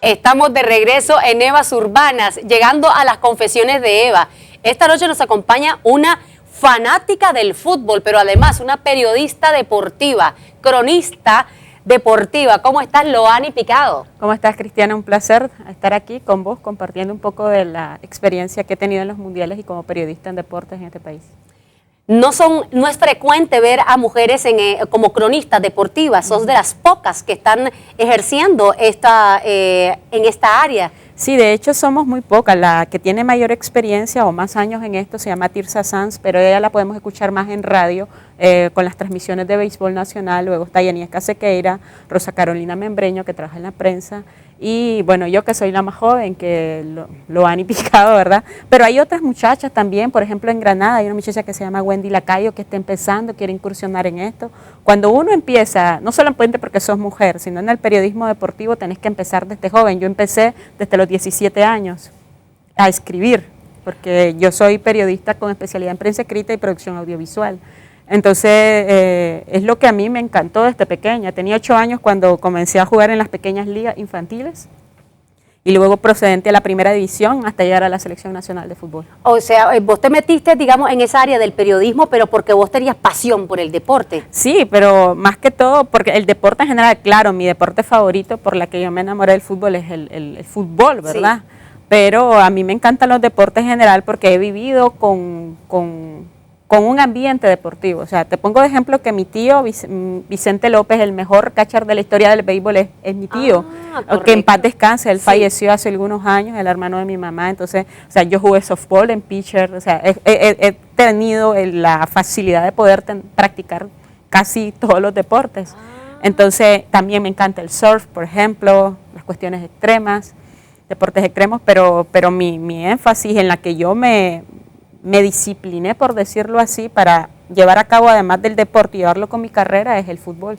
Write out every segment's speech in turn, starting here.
Estamos de regreso en Evas Urbanas, llegando a las confesiones de Eva. Esta noche nos acompaña una fanática del fútbol, pero además una periodista deportiva, cronista deportiva. ¿Cómo estás, Loani Picado? ¿Cómo estás, Cristiana? Un placer estar aquí con vos, compartiendo un poco de la experiencia que he tenido en los mundiales y como periodista en deportes en este país. No es frecuente ver a mujeres como cronistas deportivas, sos de las pocas que están ejerciendo en esta área. Sí, de hecho somos muy pocas. La que tiene mayor experiencia o más años en esto se llama Tirsa Sanz, pero ella la podemos escuchar más en radio con las transmisiones de béisbol nacional. Luego está Yaniesca Sequeira, Rosa Carolina Membreño, que trabaja en la prensa, y bueno, yo que soy la más joven, que lo han picado, ¿verdad? Pero hay otras muchachas también, por ejemplo en Granada hay una muchacha que se llama Wendy Lacayo, que está empezando, quiere incursionar en esto. Cuando uno empieza, no solamente porque sos mujer, sino en el periodismo deportivo tenés que empezar desde joven. Yo empecé desde los 17 años a escribir, porque yo soy periodista con especialidad en prensa escrita y producción audiovisual. Entonces, es lo que a mí me encantó desde pequeña. Tenía 8 años cuando comencé a jugar en las pequeñas ligas infantiles y luego procedente a la primera división hasta llegar a la selección nacional de fútbol. O sea, vos te metiste, digamos, en esa área del periodismo, pero porque vos tenías pasión por el deporte. Sí, pero más que todo, porque el deporte en general, claro, mi deporte favorito por la que yo me enamoré del fútbol es el fútbol, ¿verdad? Sí. Pero a mí me encantan los deportes en general porque he vivido con un ambiente deportivo. O sea, te pongo de ejemplo que mi tío Vicente López, el mejor catcher de la historia del béisbol, es mi tío, que en paz descanse. Él falleció hace algunos años, el hermano de mi mamá. Entonces, o sea, yo jugué softball en pitcher, o sea, he tenido la facilidad de poder practicar casi todos los deportes. Entonces, también me encanta el surf, por ejemplo, las cuestiones extremas, deportes extremos, pero mi énfasis en la que yo me discipliné, por decirlo así, para llevar a cabo, además del deporte y llevarlo con mi carrera, es el fútbol.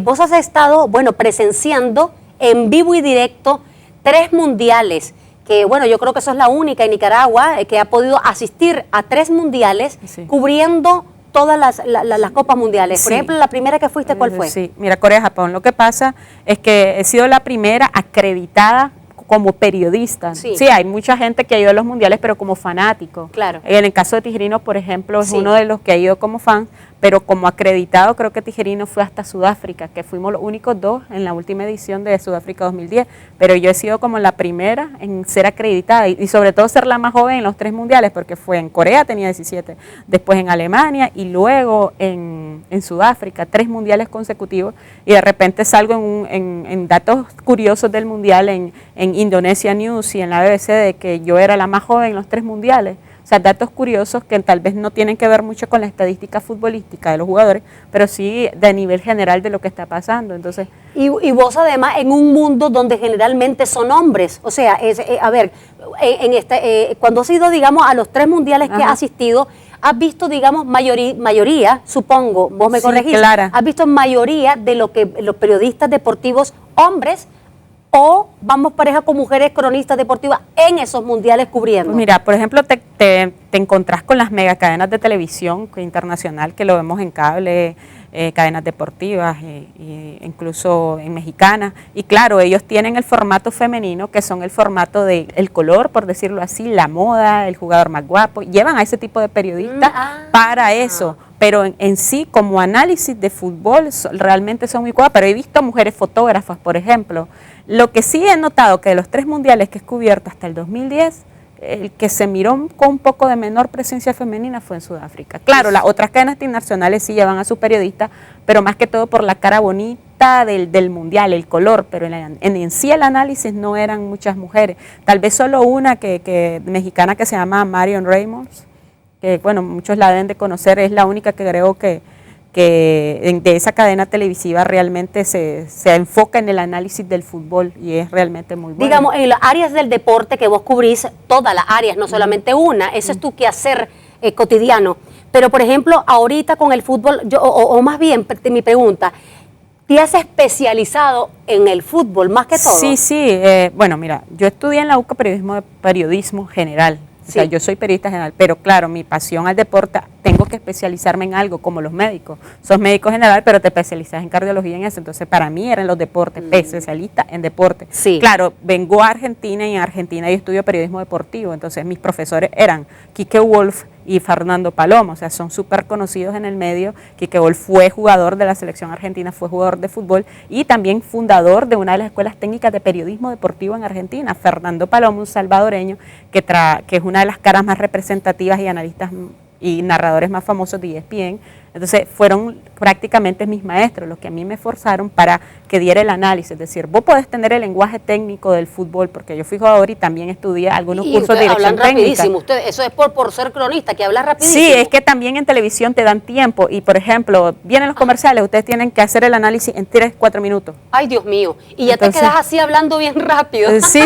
Vos has estado, bueno, presenciando en vivo y directo 3 mundiales, que bueno, yo creo que sos la única en Nicaragua que ha podido asistir a 3 mundiales, sí, cubriendo todas las copas mundiales. Por ejemplo, la primera que fuiste, ¿cuál fue? Sí, mira, Corea-Japón. Lo que pasa es que he sido la primera acreditada como periodista. Sí. Sí, hay mucha gente que ha ido a los mundiales, pero como fanático. Claro. En el caso de Tijerino, por ejemplo, es uno de los que ha ido como fan, pero como acreditado creo que Tijerino fue hasta Sudáfrica, que fuimos los únicos 2 en la última edición de Sudáfrica 2010, pero yo he sido como la primera en ser acreditada y sobre todo ser la más joven en los 3 mundiales, porque fue en Corea, tenía 17, después en Alemania y luego en Sudáfrica, 3 mundiales consecutivos, y de repente salgo en datos curiosos del mundial en Indonesia News y en la BBC de que yo era la más joven en los 3 mundiales. O sea, datos curiosos que tal vez no tienen que ver mucho con la estadística futbolística de los jugadores, pero sí de nivel general de lo que está pasando. Entonces, y vos además en un mundo donde generalmente son hombres, o sea, a ver, cuando has ido, digamos, a los 3 mundiales que has asistido, has visto, digamos, mayoría, supongo, vos me corregís, Clara, has visto mayoría de lo que los periodistas deportivos hombres, o vamos pareja con mujeres cronistas deportivas en esos mundiales cubriendo. Pues mira, por ejemplo, te encontrás con las megacadenas de televisión internacional, que lo vemos en cable, cadenas deportivas, incluso en mexicanas, y claro, ellos tienen el formato femenino, que son el formato del color, por decirlo así, la moda, el jugador más guapo, llevan a ese tipo de periodistas para eso. Pero en sí, como análisis de fútbol, realmente son muy guapas, pero he visto mujeres fotógrafas, por ejemplo. Lo que sí he notado que de los 3 mundiales que he cubierto hasta el 2010, el que se miró con un poco de menor presencia femenina fue en Sudáfrica. Claro, las otras cadenas internacionales sí llevan a sus periodistas, pero más que todo por la cara bonita del mundial, el color, pero en sí el análisis no eran muchas mujeres. Tal vez solo una mexicana que se llama Marion Reynolds, que bueno, muchos la deben de conocer, es la única que creo que de esa cadena televisiva realmente se enfoca en el análisis del fútbol y es realmente muy bueno. Digamos, en las áreas del deporte que vos cubrís, todas las áreas, no solamente una, eso es tu quehacer cotidiano. Pero, por ejemplo, ahorita con el fútbol, o más bien, mi pregunta, ¿te has especializado en el fútbol más que todo? Sí, bueno, mira, yo estudié en la UCA periodismo general. O sea, yo soy periodista general, pero claro, mi pasión al deporte, tengo que especializarme en algo, como los médicos. Sos médico general, pero te especializas en cardiología en eso. Entonces, para mí eran los deportes, especialista en deporte. Sí. Claro, vengo a Argentina y en Argentina yo estudio periodismo deportivo. Entonces, mis profesores eran Quique Wolf y Fernando Palomo, o sea, son súper conocidos en el medio. Quique Wolf fue jugador de la selección argentina, fue jugador de fútbol y también fundador de una de las escuelas técnicas de periodismo deportivo en Argentina. Fernando Palomo, un salvadoreño que es una de las caras más representativas y analistas y narradores más famosos de ESPN. Entonces fueron prácticamente mis maestros los que a mí me forzaron para que diera el análisis, es decir, vos podés tener el lenguaje técnico del fútbol, porque yo fui jugador y también estudié algunos cursos de dirección técnica. Rapidísimo, eso es por ser cronista, que habla rapidísimo. Sí, es que también en televisión te dan tiempo y, por ejemplo, vienen los comerciales, ustedes tienen que hacer el análisis en 3-4 minutos. Ay, Dios mío, y ya entonces, te quedas así hablando bien rápido. Sí.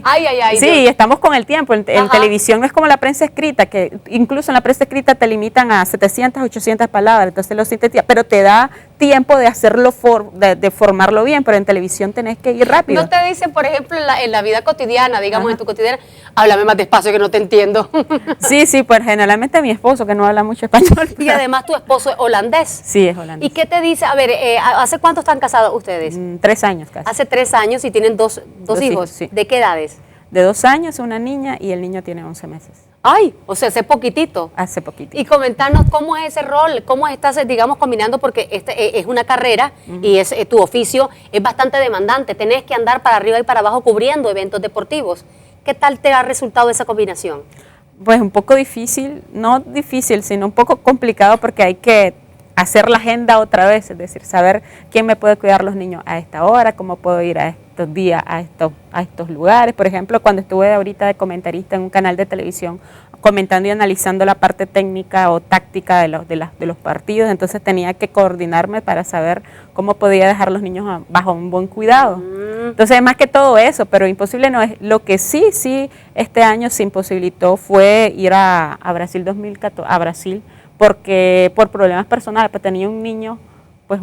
Ay, sí, y estamos con el tiempo. En televisión no es como la prensa escrita, que incluso en la prensa escrita te limitan a 700, 800 palabras, entonces lo sintetizas, pero te da tiempo de hacerlo, de formarlo bien, pero en televisión tenés que ir rápido. No te dicen, por ejemplo, en la vida cotidiana, digamos, en tu cotidiana, háblame más despacio que no te entiendo. Sí, pues generalmente mi esposo, que no habla mucho español. Y además tu esposo es holandés. Sí, es holandés. ¿Y qué te dice? A ver, ¿hace cuánto están casados ustedes? 3 años casi. Hace 3 años y tienen dos hijos. Sí. ¿De qué edades? De 2 años, una niña, y el niño tiene 11 meses. Ay, o sea, hace poquitito. Hace poquitito. Y comentarnos cómo es ese rol, cómo estás, digamos, combinando, porque es una carrera y es tu oficio, es bastante demandante. Tenés que andar para arriba y para abajo cubriendo eventos deportivos. ¿Qué tal te ha resultado esa combinación? Pues un poco difícil, no difícil, sino un poco complicado porque hay que hacer la agenda otra vez, es decir, saber quién me puede cuidar los niños a esta hora, cómo puedo ir a estos días a estos lugares. Por ejemplo, cuando estuve ahorita de comentarista en un canal de televisión comentando y analizando la parte técnica o táctica de los partidos, entonces tenía que coordinarme para saber cómo podía dejar los niños bajo un buen cuidado. Entonces, más que todo eso, pero imposible no es. Lo que sí este año se imposibilitó fue ir a Brasil 2014, a Brasil, porque por problemas personales, pues tenía un niño pues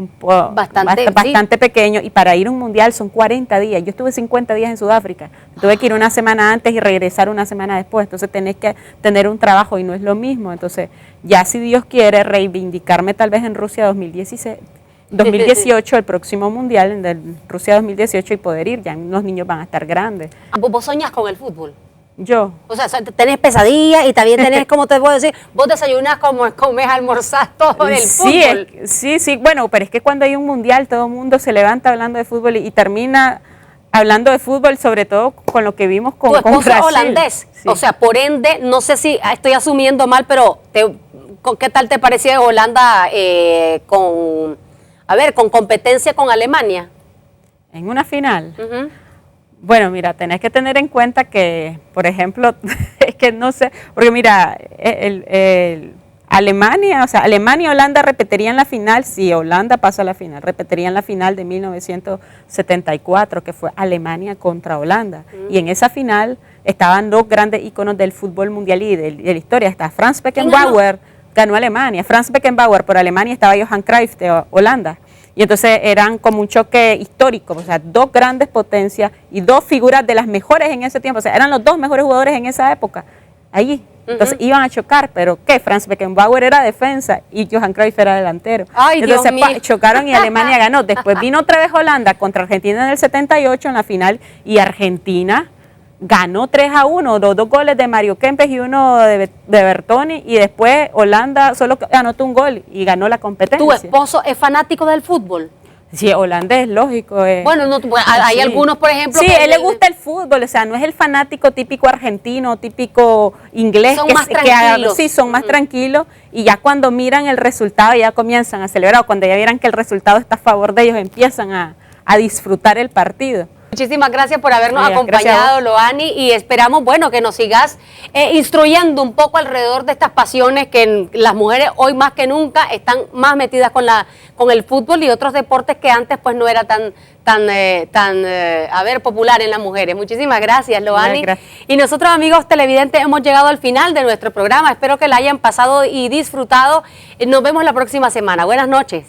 bastante pequeño, y para ir a un mundial son 40 días. Yo estuve 50 días en Sudáfrica, tuve que ir una semana antes y regresar una semana después, entonces tenés que tener un trabajo y no es lo mismo. Entonces ya, si Dios quiere, reivindicarme tal vez en Rusia 2018, el próximo mundial en Rusia 2018, y poder ir, ya los niños van a estar grandes. ¿Vos soñás con el fútbol? Yo. O sea, tenés pesadillas y también tenés, como te puedo decir, vos desayunás, comes, almorzás, todo del fútbol. Sí, bueno, pero es que cuando hay un mundial todo el mundo se levanta hablando de fútbol y termina hablando de fútbol, sobre todo con lo que vimos con Brasil. Tu esposo es holandés, sí. O sea, por ende, no sé si estoy asumiendo mal, pero ¿qué tal te parecía Holanda con competencia con Alemania? En una final. Bueno, mira, tenés que tener en cuenta que, por ejemplo, es que no sé, porque mira, Alemania y Holanda repetirían la final, si Holanda pasa a la final, repetirían la final de 1974, que fue Alemania contra Holanda. Y en esa final estaban 2 grandes íconos del fútbol mundial y de la historia. Está Franz Beckenbauer, ganó Alemania. Franz Beckenbauer por Alemania, estaba Johan Cruyff de Holanda. Y entonces eran como un choque histórico, o sea, 2 grandes potencias y 2 figuras de las mejores en ese tiempo, o sea, eran los 2 mejores jugadores en esa época, allí. Entonces iban a chocar, pero ¿qué? Franz Beckenbauer era defensa y Johan Cruyff era delantero. Ay, entonces chocaron y Alemania ganó. Después vino otra vez Holanda contra Argentina en el 78 en la final, y Argentina ganó 3-1, 2 goles de Mario Kempes y uno de Bertoni, y después Holanda solo anotó un gol y ganó la competencia. ¿Tu esposo es fanático del fútbol? Sí, holandés, lógico. Bueno, hay algunos, por ejemplo... Sí, a él le gusta el fútbol, o sea, no es el fanático típico argentino, típico inglés. Son más tranquilos. Sí, son más tranquilos, y ya cuando miran el resultado ya comienzan a celebrar, o cuando ya vieran que el resultado está a favor de ellos, empiezan a disfrutar el partido. Muchísimas gracias por habernos acompañado, Loani, y esperamos, bueno, que nos sigas instruyendo un poco alrededor de estas pasiones que las mujeres hoy más que nunca están más metidas con el fútbol y otros deportes que antes pues no era tan popular en las mujeres. Muchísimas gracias, Loani. Gracias. Y nosotros, amigos televidentes, hemos llegado al final de nuestro programa. Espero que la hayan pasado y disfrutado. Nos vemos la próxima semana. Buenas noches.